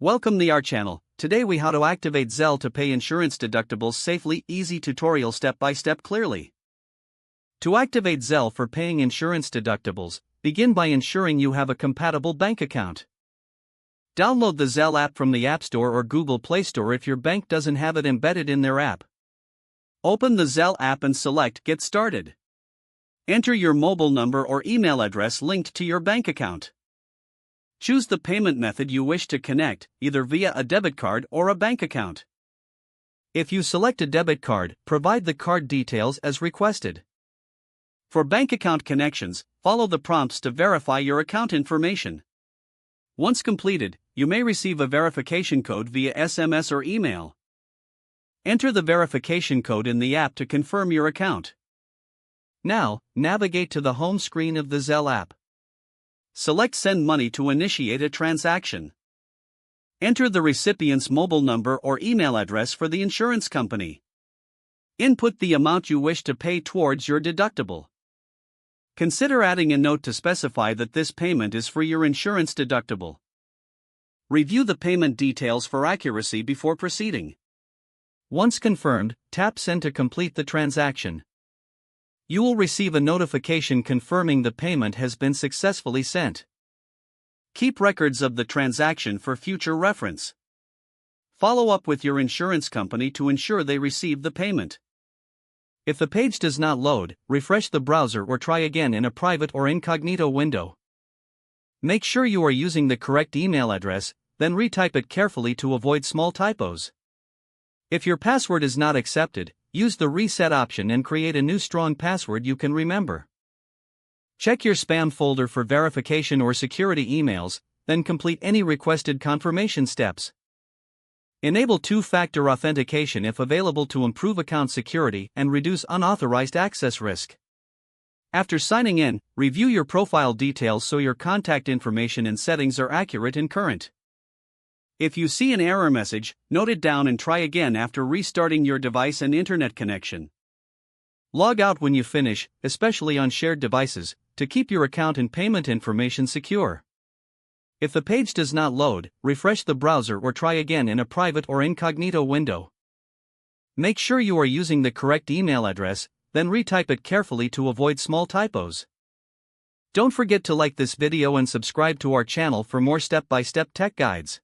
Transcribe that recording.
Welcome to our channel. Today we how to activate Zelle to pay insurance deductibles safely. Easy tutorial step by step clearly. To activate Zelle for paying insurance deductibles, begin by ensuring you have a compatible bank account. Download the Zelle app from the App Store or Google Play Store if your bank doesn't have it embedded in their app. Open the Zelle app and select Get Started. Enter your mobile number or email address linked to your bank account. Choose the payment method you wish to connect, either via a debit card or a bank account. If you select a debit card, provide the card details as requested. For bank account connections, follow the prompts to verify your account information. Once completed, you may receive a verification code via SMS or email. Enter the verification code in the app to confirm your account. Now, navigate to the home screen of the Zelle app. Select Send Money to initiate a transaction. Enter the recipient's mobile number or email address for the insurance company. Input the amount you wish to pay towards your deductible. Consider adding a note to specify that this payment is for your insurance deductible. Review the payment details for accuracy before proceeding. Once confirmed, tap Send to complete the transaction. You will receive a notification confirming the payment has been successfully sent. Keep records of the transaction for future reference. Follow up with your insurance company to ensure they receive the payment. If the page does not load, refresh the browser or try again in a private or incognito window. Make sure you are using the correct email address, then retype it carefully to avoid small typos. If your password is not accepted, use the reset option and create a new strong password you can remember. Check your spam folder for verification or security emails, then complete any requested confirmation steps. Enable two-factor authentication if available to improve account security and reduce unauthorized access risk. After signing in, review your profile details so your contact information and settings are accurate and current. If you see an error message, note it down and try again after restarting your device and internet connection. Log out when you finish, especially on shared devices, to keep your account and payment information secure. If the page does not load, refresh the browser or try again in a private or incognito window. Make sure you are using the correct email address, then retype it carefully to avoid small typos. Don't forget to like this video and subscribe to our channel for more step-by-step tech guides.